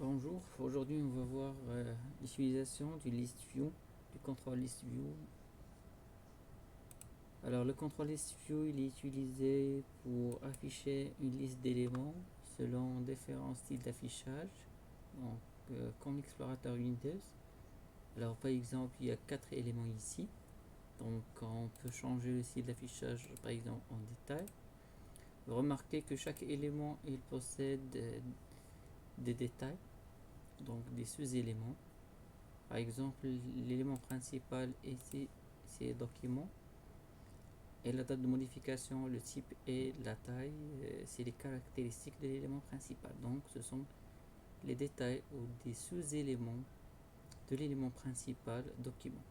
Bonjour, aujourd'hui on va voir l'utilisation du list view, du contrôle list view. Alors le contrôle list view il est utilisé pour afficher une liste d'éléments selon différents styles d'affichage, donc comme l'explorateur Windows. Alors par exemple il y a 4 éléments ici, donc on peut changer le style d'affichage par exemple en détail. Remarquez que chaque élément il possède des détails, donc des sous-éléments. Par exemple, l'élément principal ici, c'est document. Et la date de modification, le type et la taille, c'est les caractéristiques de l'élément principal. Donc, ce sont les détails ou des sous-éléments de l'élément principal document.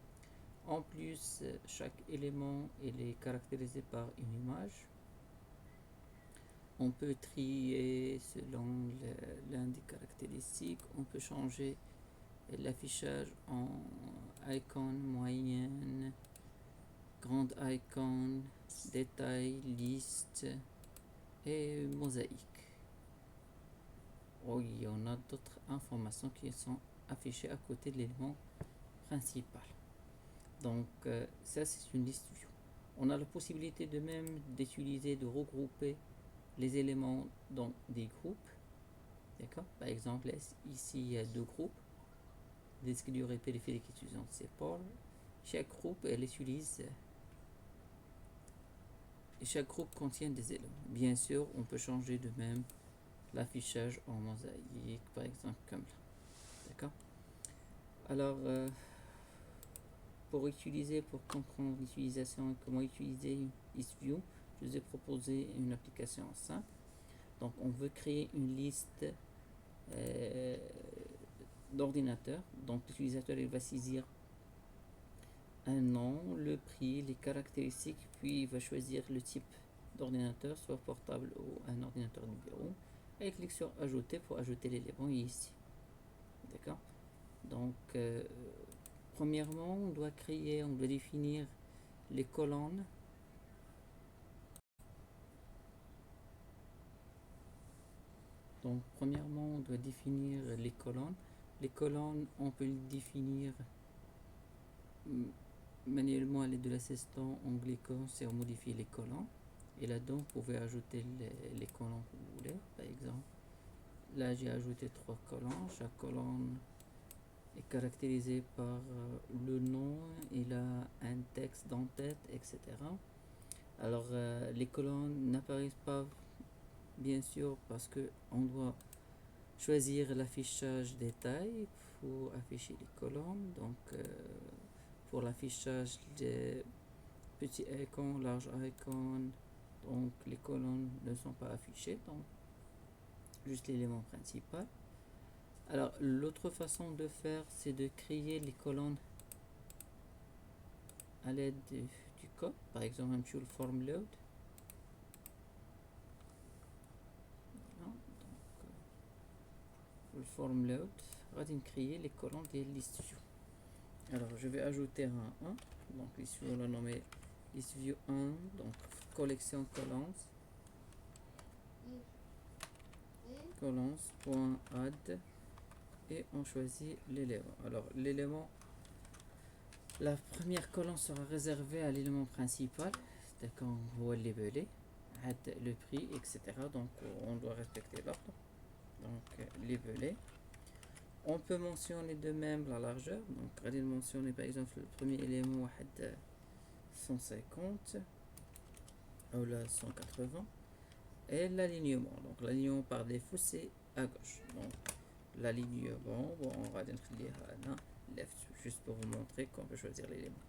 En plus, chaque élément il est caractérisé par une image. On peut trier selon l'un des caractéristiques. On peut changer l'affichage en icône moyenne, grande icône, détail, liste et mosaïque. Oh, il y en a d'autres informations qui sont affichées à côté de l'élément principal. Donc ça c'est une liste view. On a la possibilité de même d'utiliser, de regrouper les éléments dans des groupes. D'accord. Par exemple ici il y a deux groupes. Disque dur et périphérique utilisant c'est Paul. Chaque groupe elle utilise et chaque groupe contient des éléments. Bien sûr, on peut changer de même l'affichage en mosaïque, par exemple, comme là. D'accord. Alors, pour comprendre l'utilisation et comment utiliser ListView, je vous ai proposé une application simple. Donc, on veut créer une liste d'ordinateurs. Donc, l'utilisateur il va saisir un nom, le prix, les caractéristiques, puis il va choisir le type d'ordinateur, soit portable ou un ordinateur de bureau, et clique sur ajouter pour ajouter l'élément ici. D'accord. Donc premièrement on doit définir les colonnes. Donc premièrement on doit définir les colonnes. Les colonnes on peut les définir manuellement à l'aide de l'assistant onglet colonnes, c'est modifier les colonnes. Et là-dedans, vous pouvez ajouter les colonnes que vous voulez. Par exemple, là, j'ai ajouté 3 colonnes. Chaque colonne est caractérisée par le nom, il a un texte d'en-tête, etc. Alors, les colonnes n'apparaissent pas, bien sûr, parce qu'on doit choisir l'affichage détail pour afficher les colonnes. Donc, pour l'affichage des petits icônes, large icônes, donc les colonnes ne sont pas affichées, donc juste l'élément principal. Alors l'autre façon de faire, c'est de créer les colonnes à l'aide du code, par exemple un tool form load. Le form load va créer les colonnes des list view. Alors je vais ajouter un 1, donc ici on l'a nommé list view 1, donc collection columns.add et on choisit l'élément. Alors l'élément, la première colonne sera réservée à l'élément principal, c'est quand on voit labelé, le prix, etc. Donc on doit respecter l'ordre. Donc labelé. On peut mentionner de même la largeur. Donc allez mentionner par exemple le premier élément 150 ou là 180 et l'alignement. Donc l'alignement par défaut c'est à gauche. Donc l'alignement, on va dire là, left, juste pour vous montrer qu'on peut choisir l'élément.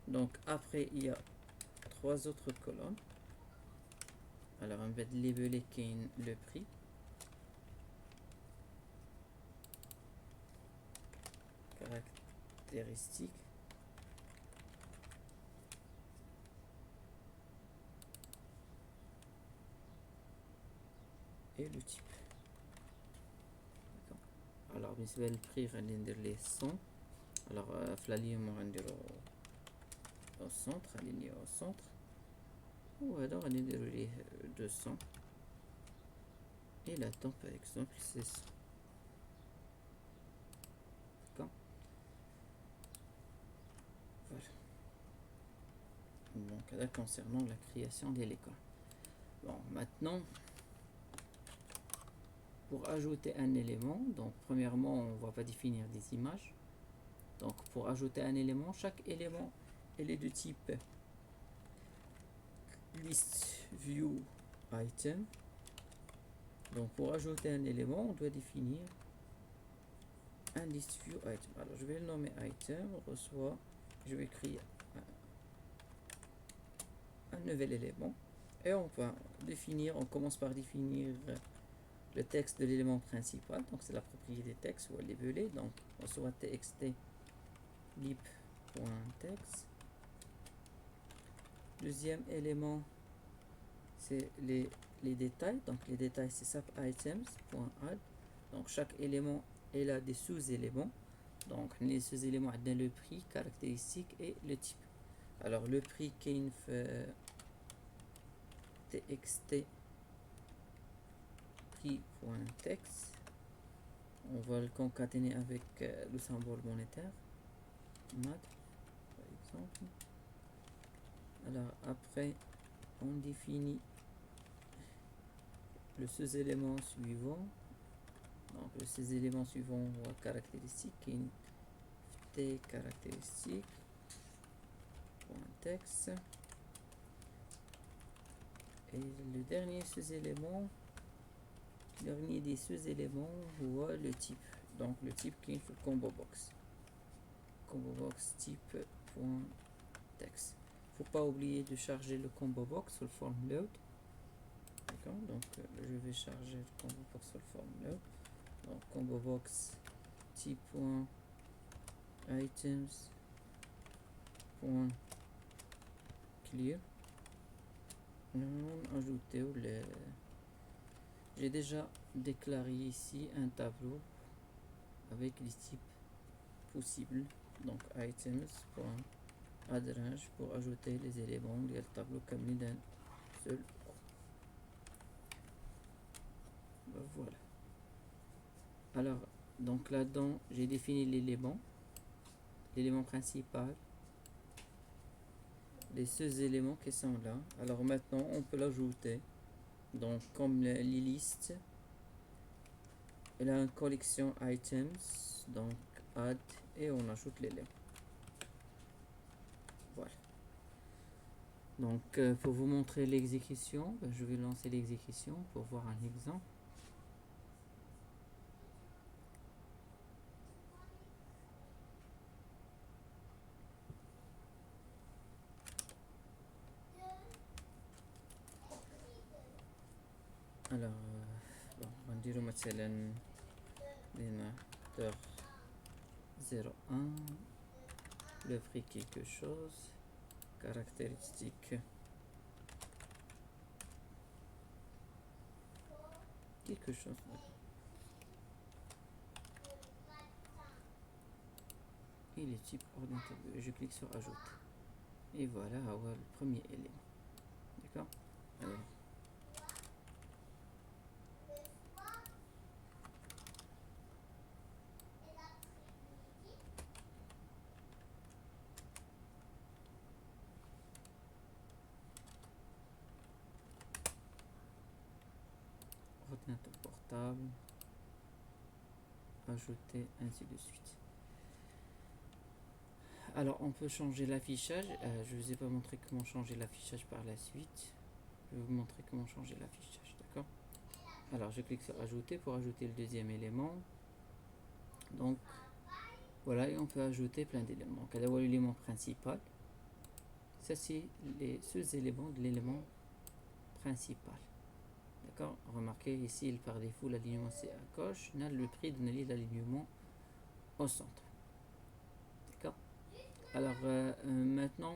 Donc après il y a 3 autres colonnes. Alors on va labeler le prix. Caractéristiques. Et le type. Alors بالنسبة للبري غادي ندير ليه 100. alors في l'alignement غنديرو au centre, aligné au centre, وهذا غادي نديرو ليه 200 et la temps par exemple c'est 100. Donc là, concernant la création des l'école. Bon, maintenant, pour ajouter un élément, donc premièrement, on va pas définir des images. Donc pour ajouter un élément, chaque élément elle est de type list view item. Donc pour ajouter un élément, on doit définir un list view item. Alors je vais le nommer item, reçoit, je vais créer un nouvel élément et on va définir, on commence par définir le texte de l'élément principal, donc c'est la propriété texte ou labelé, donc on reçoit txt lib.text. Deuxième élément c'est les détails, donc les détails c'est subItems.add, donc chaque élément il a des sous-éléments, donc les sous-éléments ont le prix, caractéristique et le type. Alors le prix qui fait txt prix.text, on va le concaténer avec le symbole monétaire MAD par exemple. Alors après on définit le sous-élément suivant, donc le sous-élément suivant va caractéristique qui est caractéristique .text, et le dernier sous-élément, le dernier des sous-éléments voit le type, donc le type qui est le combo box type.text. Faut pas oublier de charger le combo box sur le form load. D'accord, donc je vais charger le combo box sur le form load. Donc combo box type.items.clear. Non ajouté ou les... J'ai déjà déclaré ici un tableau avec les types possibles. Donc items.addRange pour ajouter les éléments du tableau comme d'un seul. Ben voilà. Alors donc là-dedans j'ai défini l'élément principal, les sous-éléments qui sont là. Alors maintenant on peut l'ajouter, donc comme les listes, elle a une collection items, donc add, et on ajoute l'élément. Voilà. Donc pour vous montrer l'exécution, je vais lancer l'exécution pour voir un exemple. Alors bon, نديرو مثلا لنا 01 le prix quelque chose, caractéristique quelque chose, et le type ordinateur. Je clique sur ajouter et voilà avoir le premier élément. D'accord. Alors ordinateur portable, ajouter, ainsi de suite. Alors on peut changer l'affichage. Je vous ai pas montré comment changer l'affichage par la suite. Je vais vous montrer comment changer l'affichage, d'accord. Alors je clique sur ajouter pour ajouter le deuxième élément. Donc voilà, et on peut ajouter plein d'éléments. Donc là, l'élément principal, ça c'est les sous-éléments de l'élément principal. D'accord. Remarquez ici, par défaut, l'alignement c'est à gauche. On a le prix de l'alignement au centre. D'accord. Alors maintenant,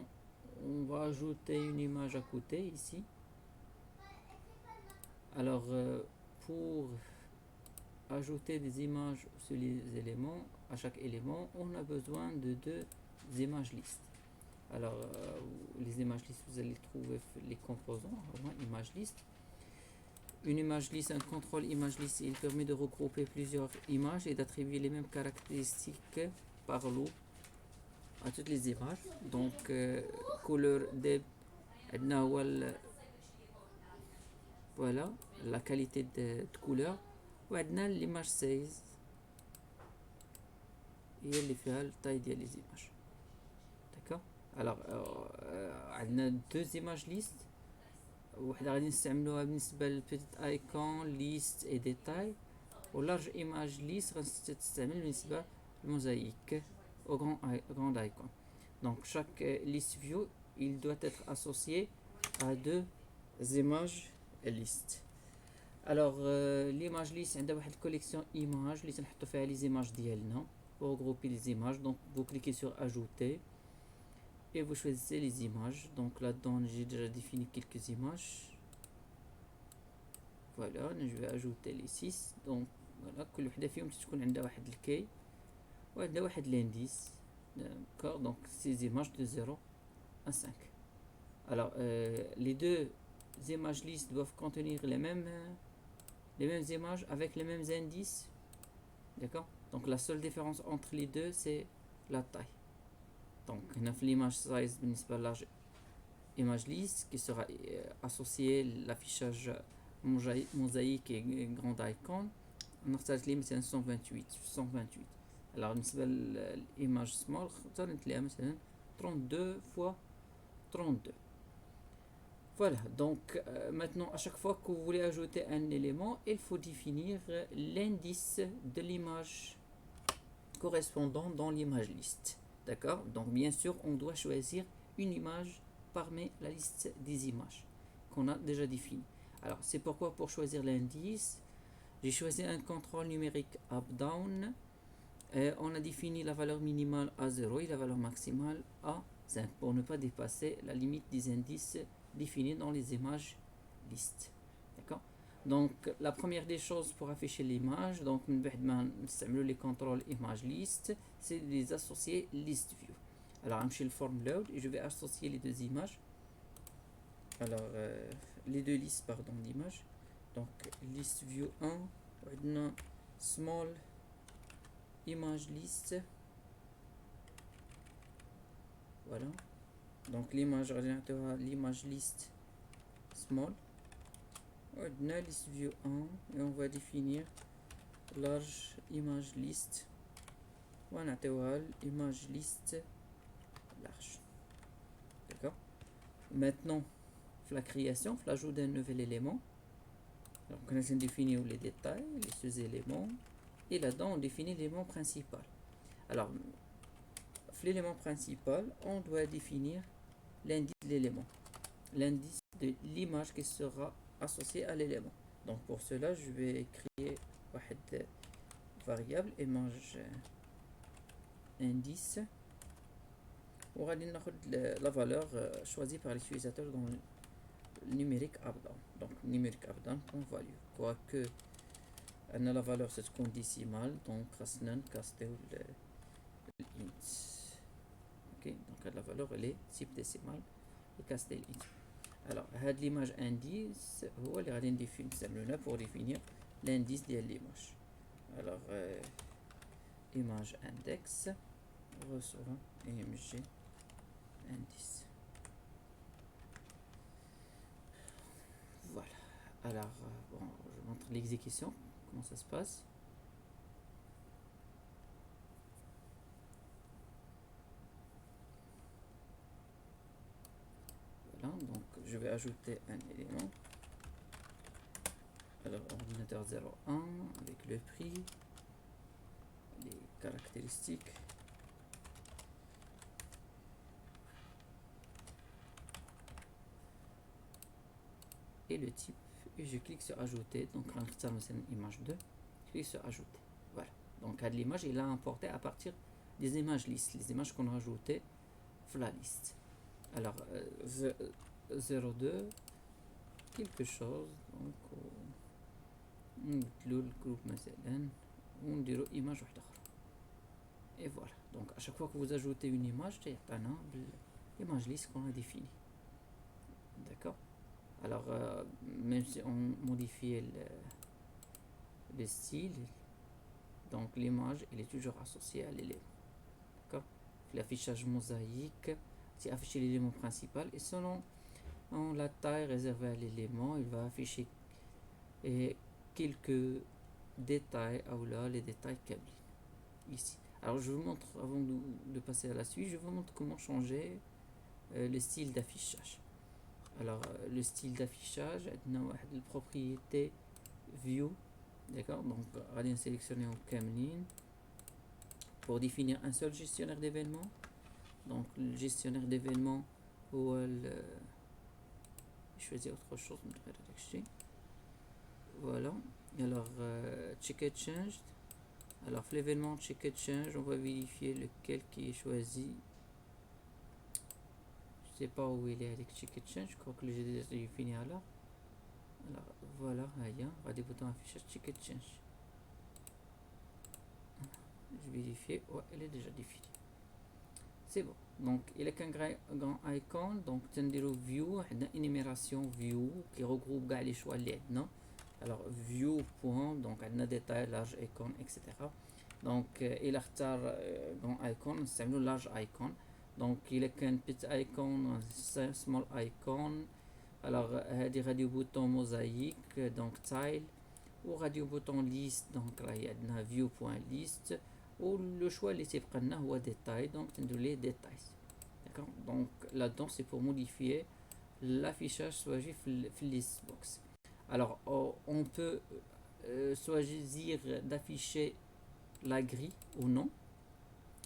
on va ajouter une image à côté ici. Alors pour ajouter des images sur les éléments, à chaque élément, on a besoin de deux images listes. Alors les images listes, vous allez trouver les composants, image liste. Une image liste, un contrôle image liste, il permet de regrouper plusieurs images et d'attribuer les mêmes caractéristiques par lot. à toutes les images. Donc couleur des عندنا هو voilà la qualité de couleur. وعندنا l'image size هي اللي فيها التاي ديال les images. D'accord. Alors عندنا deux images list. وحده غادي نستعملوها بالنسبه للبيتيت ايكون ليست اي ديتاي ولارج ايماج ليست غتستعمل بالنسبه للموزايك au grand icon. Donc chaque list view il doit être associé à deux images list. Alors l'image list عندها واحد الكوليكسيون ايماج اللي تنحطو فيها لي زيماج ديالنا pour regrouper les images. Donc vous cliquez sur ajouter et vous choisissez les images. Donc là-dedans j'ai déjà défini quelques images. Voilà, je vais ajouter les 6. Donc voilà, كل وحده فيهم تكون عندها واحد الكي وعندها واحد l'indice. D'accord, donc ces images de 0 à 5. Alors les deux images listes doivent contenir les mêmes images avec les mêmes indices. D'accord, donc la seule différence entre les deux c'est la taille. Donc l'image size بالنسبة لlarge image list qui sera associé l'affichage mosaïque et grand icon. نختار لي مثلا 128. alors بالنسبة l'image small نختار نتلاقيها مثلا 32 fois 32. Voilà, donc maintenant à chaque fois que vous voulez ajouter un élément, il faut définir l'indice de l'image correspondant dans l'image liste. D'accord, donc bien sûr on doit choisir une image parmi la liste des images qu'on a déjà définie. Alors c'est pourquoi pour choisir l'indice, j'ai choisi un contrôle numérique up-down. On a défini la valeur minimale à 0 et la valeur maximale à 5 pour ne pas dépasser la limite des indices définis dans les images listes. D'accord, donc la première des choses pour afficher l'image, donc les contrôles image list, c'est de les associer list view. Alors je le form load et je vais associer les deux images. Alors les deux listes pardon d'images. Donc list view 1 عندنا small image list. Voilà, donc l'image l'image list small. On a list view 1 et on va définir large image list. On a image list large. D'accord, maintenant la création, l'ajout d'un nouvel élément. Donc on a défini les détails, les sous-éléments et là-dedans on définit l'élément principal. Alors l'élément principal, on doit définir l'indice de l'élément, l'indice de l'image qui sera associée à l'élément. Donc pour cela, je vais créer une variable image indice où on va la valeur choisie par l'utilisateur dans le numérique up-down. Donc numérique up-down comme value. Quoique la valeur c'est une décimale, donc on va caster l'int. Ok, donc la valeur elle est type décimal et caster l'int. Alors l'image indice هو اللي غادي نستعملوها pour définir l'indice de l'image. Alors image index reçoit img indice. Voilà, alors bon, je montre l'exécution, comment ça se passe. Voilà, donc je vais ajouter un élément. Alors ordinateur 01 avec le prix, les caractéristiques, et le type, et je clique sur ajouter. Donc on a une image 2, je clique sur ajouter. Voilà, donc l'image il a importé à partir des images listes, les images qu'on a ajoutées dans la liste. Alors 02 quelque chose, donc نديرو الجروب مثلا ونديرو image واحدة أخرى. Et voilà, donc à chaque fois que vous ajoutez une image تيعطينا l'image liste qu'on a définie. D'accord, alors même si on modifie le style, donc l'image elle est toujours associée à l'élément. D'accord, l'affichage mosaïque, c'est afficher l'élément principal et selon la taille réservée à l'élément, il va afficher quelques détails, ou là les détails câblés ici. Alors je vous montre, avant de passer à la suite, je vous montre comment changer le style d'affichage. Alors le style d'affichage, on a la propriété view, d'accord, donc on va sélectionner en Camlin pour définir un seul gestionnaire d'événements. Donc le gestionnaire d'événements ou choisir autre chose. Voilà. Alors check changed. Alors l'événement check change, on va vérifier lequel qui est choisi. Je sais pas où il est avec check change. Je crois que j'ai déjà défini alors. Alors voilà, il y a des boutons affichage check change. Je vérifie. Ouais, elle est déjà définie. C'est bon. Donc il a qu'un grand icon. Donc تنديرو view, on a énumération view qui regroupe كاع les choix اللي عندنا. Alors view point, donc on a détail large icon etc. Donc il a اختار grand icon, نستعملو large icon. Donc il a qu'un petit icon, small icon. Alors هذه غادي bouton mosaïque, donc tile, ou radio bouton list, donc راهي عندنا view point list. Ou le choix اللي تيبقى لنا هو détail, donc نديرو ليه détails. D'accord. Donc là-dedans c'est pour modifier l'affichage soit في list box. Alors on peut choisir d'afficher la grille ou non.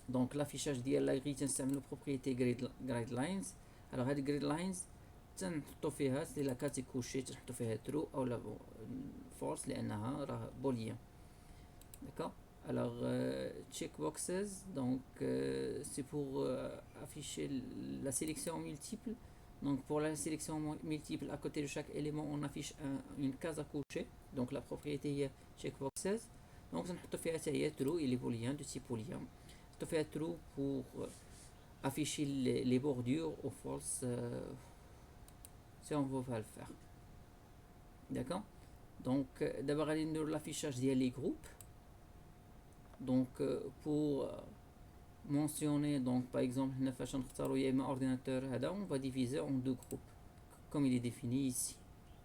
Donc l'affichage ديال la grille تنستعملو propriété guidelines. Alors هاد guidelines تنحطو فيها سي لا كاتي كوشي تنحطو فيها true او لا false لانها راه بوليان. D'accord. Alors check boxes, donc c'est pour afficher la sélection multiple. Donc pour la sélection multiple, à côté de chaque élément on affiche une case à cocher. Donc la propriété est check boxes. Donc on fait un true, il est booléen, de type booléen. On fait un true pour afficher les bordures ou false si on veut pas le faire. D'accord. Donc d'abord aller dans l'affichage des groupes. Donc pour mentionner, donc par exemple ordinateur, on va diviser en deux groupes comme il est défini ici.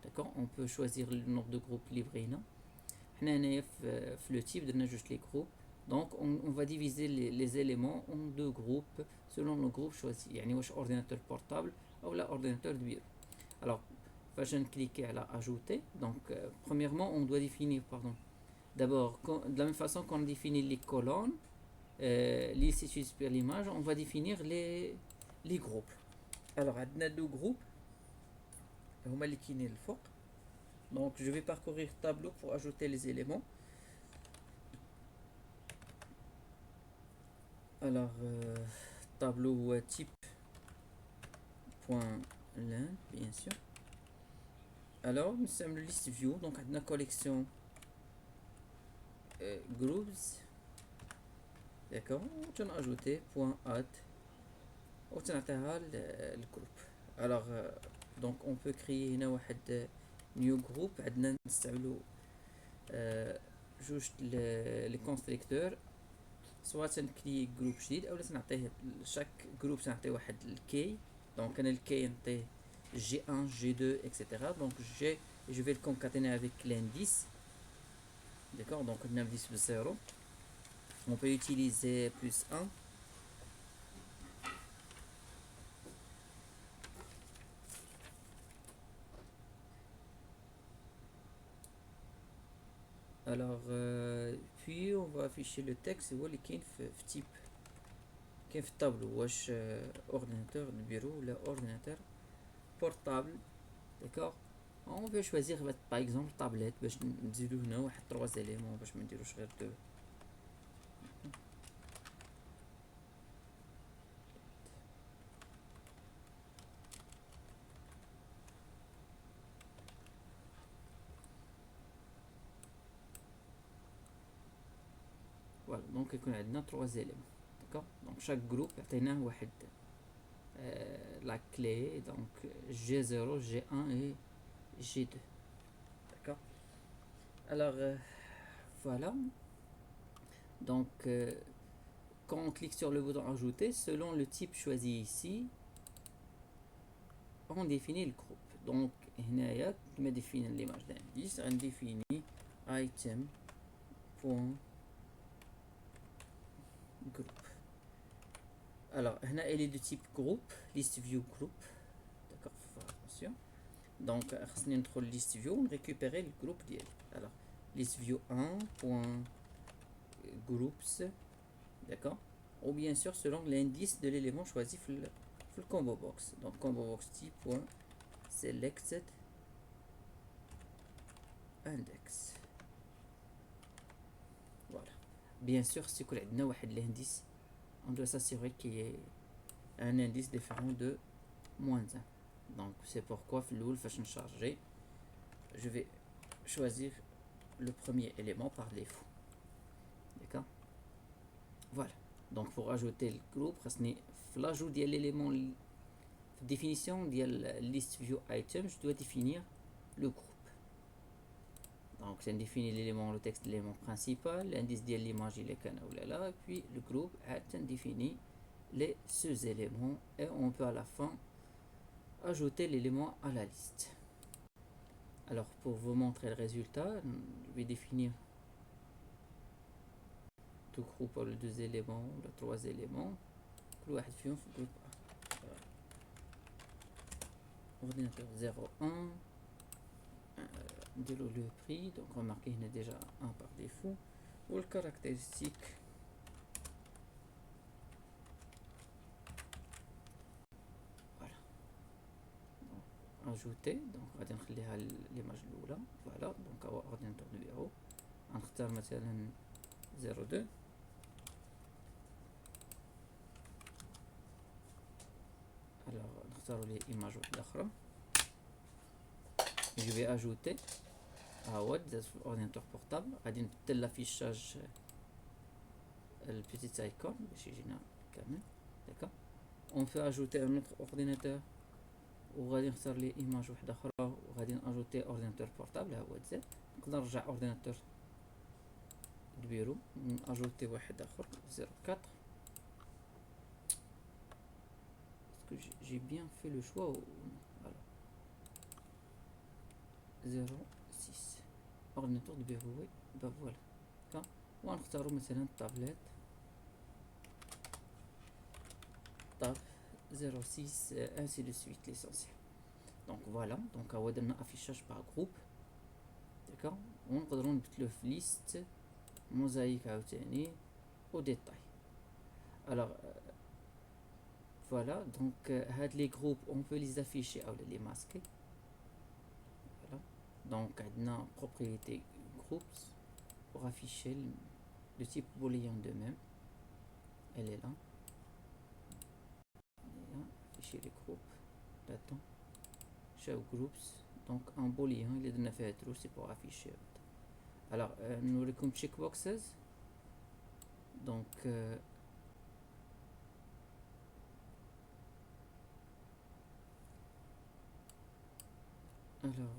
D'accord. On peut choisir le nombre de groupes libre. Le type de juste les groupes. Donc on va diviser les éléments en deux groupes selon le groupe choisi. يعني واش ordinateur portable ou l'ordinateur de bureau. Alors je cliquer à la ajouter. Donc premièrement on doit définir, d'abord de la même façon qu'on définit les colonnes, les s'utilise pour l'image, on va définir les groupes. Alors on a deux groupes. هما اللي كاينين الفوق. Donc je vais parcourir le tableau pour ajouter les éléments. Alors tableau type point lin, bien sûr. Alors nous sommes le list view, donc on a une collection groups. D'accord. On va ajouter point add. On va le groupe. Alors donc on peut créer هنا واحد new group. عندنا نستعملو جوج لي كونستركتور، سواء تنكري جروب جديد او تنعطيه شاك جروب تنعطيه واحد الكي. دونك انا الكي نعطيه G1 G2 etc. donc je vais le concaténer avec l'indice. D'accord. Donc on a l'indice de 0, on peut utiliser plus 1. Alors puis on va afficher le texte هو اللي كاين في type كاين في الطابلو، واش ordinateur de bureau ou ordinateur portable. D'accord. On peut choisir par exemple tablette باش نزيدو هنا واحد 3 éléments باش ما نديروش غير 2. Voilà, donc يكون عندنا 3 éléments. D'accord. Donc chaque groupe عطيناه واحد la clé, donc G0, G1 et G2. D'accord. Alors voilà. Donc quand on clique sur le bouton ajouter, selon le type choisi ici, on définit le groupe. Donc, هنايا كما définir l'image d'indice, on définit item.group. Alors, هنا elle est de type groupe, list view group. D'accord, faut faire attention. Donc, خصني ندخل list view ونريكوبيري le groupe ديالي. Alors, list view 1.groups, d'accord, ou bien sûr selon l'indice de l'élément choisi dans le combo box. Donc, combo box t.selected index. Voilà. Bien sûr, si on a un indice, on doit s'assurer qu'il y ait un indice différent de -1. Donc, c'est pourquoi le fashion chargé, je vais choisir le premier élément par défaut. D'accord. Voilà. Donc, pour ajouter le groupe, l'ajout de l'élément, définition de la list view item, je dois définir le groupe. Donc, c'est définir l'élément, le texte de l'élément principal, l'indice de l'image, il est là, et puis le groupe définit les sous-éléments, et on peut à la fin ajouter l'élément à la liste. Alors, pour vous montrer le résultat, je vais définir tout groupe pour les 2 éléments, les 3 éléments. كل واحد فيهم في groupe A. Ordinateur 01. Le prix, donc remarquez il y a déjà un par défaut. Ou le caractéristique. Voilà. Donc, ajouter. Donc, on va نخليها l'image الأولى. Voilà. Donc, ordinateur numéro. نختار مثلا 02. Alors, نختار لي image واحدة أخرى. Je vais ajouter ordinateur portable. غادي نبدل l'affichage le petit icône باش يجينا كامل. D'accord. On peut ajouter un autre ordinateur وغادي نختار لي image واحدة أخرى وغادي نajouter ordinateur portable. ها هو Z. نقدر نرجع ordinateur البيرو نajouter واحد آخر 04. Est-ce que j'ai bien fait le choix ou non? Alors 06 ordinateur de bureau. Oui, ben voilà. ونختاروا مثلا tablette tab 06 ainsi de suite l'essentiel. Donc voilà, donc on a un affichage par groupe. D'accord. On peut le liste mosaïque au détail. Alors voilà, donc les groupes on peut les afficher ou les masquer. Voilà. Donc on a propriété groups pour afficher le type booléen de même. Elle est là. Afficher les groupes. L'attend. Show groups. Donc un booléen il est de 9 et true, c'est pour afficher. Alors nous avons checkboxes. Donc alors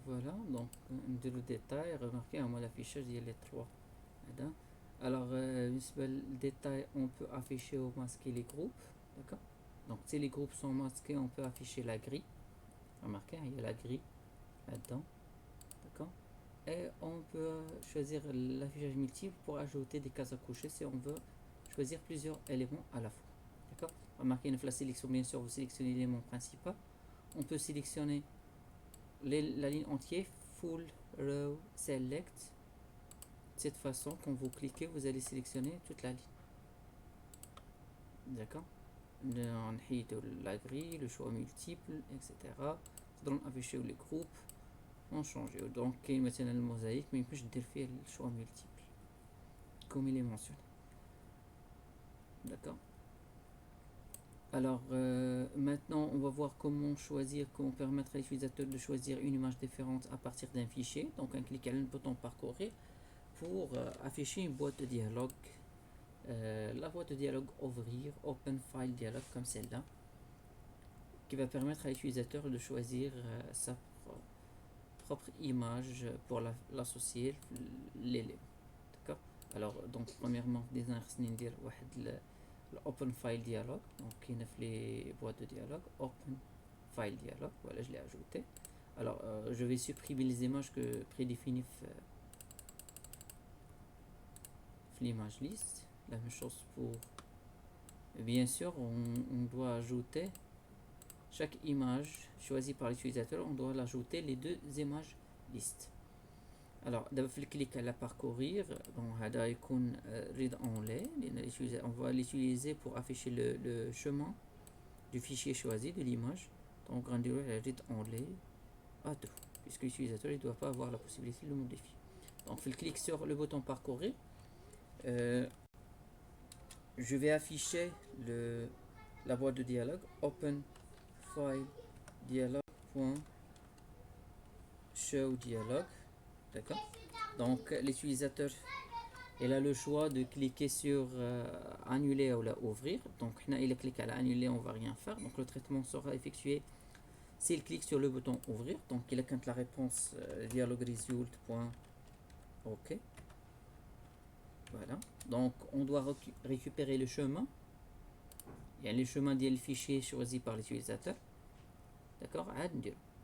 voilà, donc de le détail, remarquez moi l'affichage il y a les 3. Alors le détail on peut afficher ou masquer les groupes. D'accord. Donc si les groupes sont masqués on peut afficher la grille. Remarquez il y a la grille là-dedans. D'accord. Et on peut choisir l'affichage multiple pour ajouter des cases à cocher si on veut choisir plusieurs éléments à la fois. D'accord. Remarquez la sélection, bien sûr vous sélectionnez l'élément principal. On peut sélectionner la ligne entière, full row select. De cette façon, quand vous cliquez, vous allez sélectionner toute la ligne. D'accord. La grille, le choix multiple, etc. Donc afficher les groupes, on change. Donc maintenant le mosaïque, mais je peux faire le choix multiple, comme il est mentionné. D'accord. Alors maintenant on va voir comment choisir, comment permettre à l'utilisateur de choisir une image différente à partir d'un fichier. Donc un clic sur le bouton parcourir pour afficher une boîte de dialogue. La boîte de dialogue ouvrir, open file dialogue comme celle-là, qui va permettre à l'utilisateur de choisir sa propre image pour l'associer l'élément. D'accord. Alors donc premièrement بدينا خصني ندير واحد l'open file dialogue, donc il y a les boîtes de dialogue open file dialogue, voilà, je l'ai ajouté. Alors je vais supprimer les images que prédéfinies l'image list. La même chose pour, bien sûr, on doit ajouter chaque image choisie par l'utilisateur, on doit l'ajouter les deux images list. Alors d'abord le clic à la parcourir, bon هذا يكون read only لأن on va l'utiliser pour afficher le chemin du fichier choisi de l'image. Donc on va read only à tout, puisque l'utilisateur ne doit pas avoir la possibilité de le modifier. Donc je clique sur le bouton parcourir, je vais afficher la boîte de dialogue open file dialogue.show dialogue, d'accord. Donc l'utilisateur il a le choix de cliquer sur annuler ou la ouvrir. Donc il clique à annuler, on va rien faire, donc le traitement sera effectué s'il clique sur le bouton ouvrir. Donc il a quand la réponse dialogue result.ok. Voilà, donc on doit récupérer le chemin. Il y a le chemin des fichiers choisi par l'utilisateur, d'accord.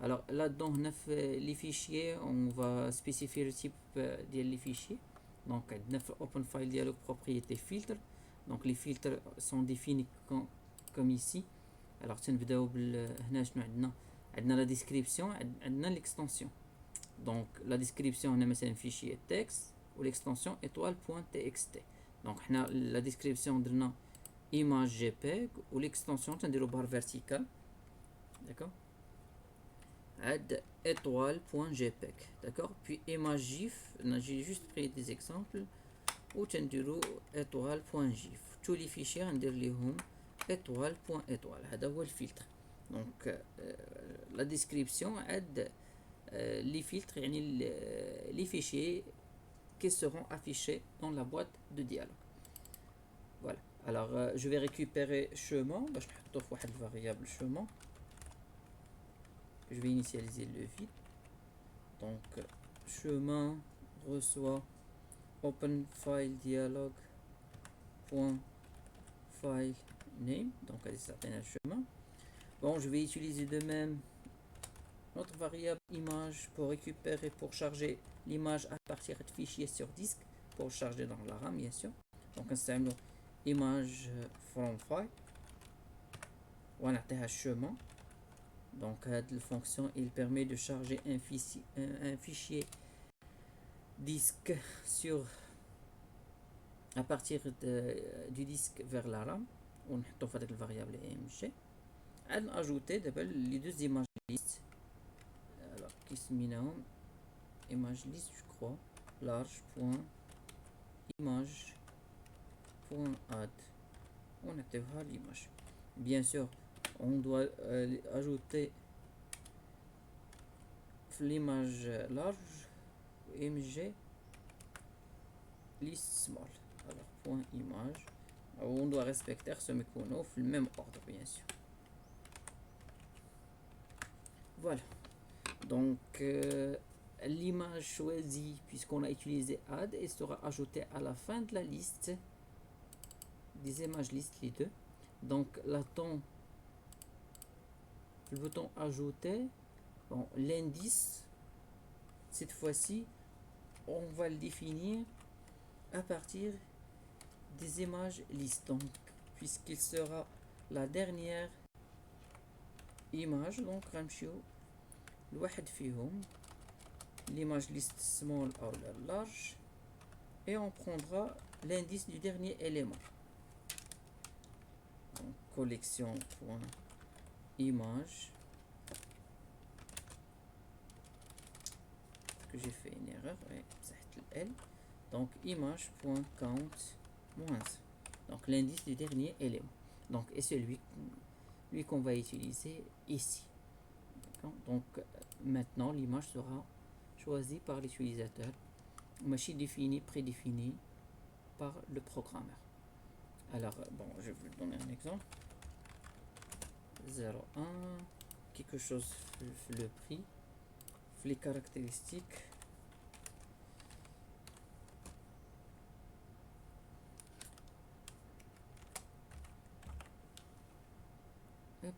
Alors là-dedans les fichiers, on va spécifier le type des fichiers. Donc open file dialogue propriété filtre. Donc les filtres sont définis comme ici. Alors نبداو هنا شنو عندنا la description, عندنا l'extension. Donc la description on a مثلا fichier texte ou l'extension étoile.txt. donc la description درنا image jpeg ou l'extension تنديرو barre verticale, d'accord. add étoile.jpg, d'accord. Puis image gif, j'ai juste pris des exemples ou تنديرو étoile.gif. tous les fichiers ندير ليهم étoile.étoile, هذا هو الفلتر. donc la description add les filtres, les fichiers qui seront affichés dans la boîte de dialogue. Voilà, alors je vais récupérer chemin, باش نحطو في واحد variable chemin. Je vais initialiser le vide. Donc chemin reçoit open file dialogue point file name, donc elle s'appelle un chemin. Bon, je vais utiliser de même notre variable image pour récupérer, pour charger l'image à partir de fichiers sur disque, pour charger dans la RAM bien sûr. Donc نستعملو image from file ونعطيها chemin. Donc la fonction il permet de charger un fichier disque à partir du disque vers la RAM. On a fait la variable img. On a ajouté les deux images list. Alors qui se mène image list, je crois, large.image.add. On a fait l'image. Bien sûr, on doit ajouter l'image large img list small. Alors point image, on doit respecter ce mécanisme le même ordre bien sûr. Voilà, donc l'image choisie, puisqu'on a utilisé add, et sera ajoutée à la fin de la liste des images list, les deux. Donc l'attend le bouton ajouter. Bon, l'indice cette fois-ci on va le définir à partir des images list, donc puisqu'il sera la dernière image. donc غنمشيو لواحد فيهم l'image list small ou large et on prendra l'indice du dernier élément. donc collection.image, que j'ai fait une erreur, L. donc image.count -1, donc l'indice du dernier élément. donc et celui qu'on va utiliser ici. donc maintenant l'image sera choisie par l'utilisateur, machine définie, prédéfinie par le programmeur. Alors bon, je vais vous donner un exemple. 0,1, quelque chose, le prix, les caractéristiques,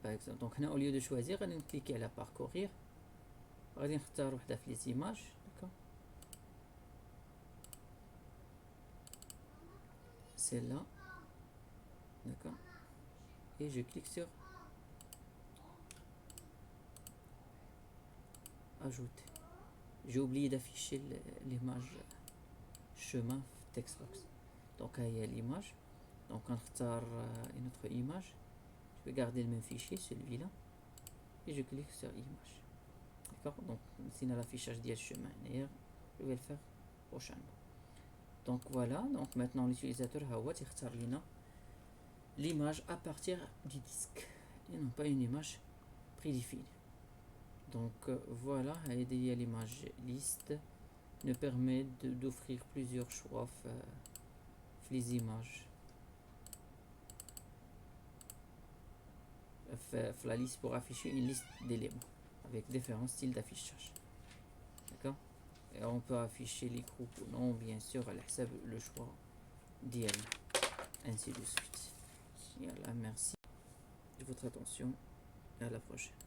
par exemple. Donc là, au lieu de choisir, on va cliquer à parcourir. On va choisir les images. D'accord. Celle-là. D'accord. Et je clique sur ajouter. J'ai oublié d'afficher l'image chemin text box. Donc il y a l'image. Donc on va une autre image. Je vais garder le même fichier, celui-là. Et je clique sur image. D'accord. Donc c'est l'affichage du chemin. D'ailleurs, je vais le faire prochainement. Donc voilà. Donc maintenant l'utilisateur va choisir l'image à partir du disque et non pas une image prédéfinie. Donc voilà, l'image liste nous permet d'offrir plusieurs choix les images la liste pour afficher une liste d'éléments avec différents styles d'affichage. D'accord. Et on peut afficher les groupes ou non, bien sûr, à le choix d'IL, ainsi de suite. Voilà, merci de votre attention et à la prochaine.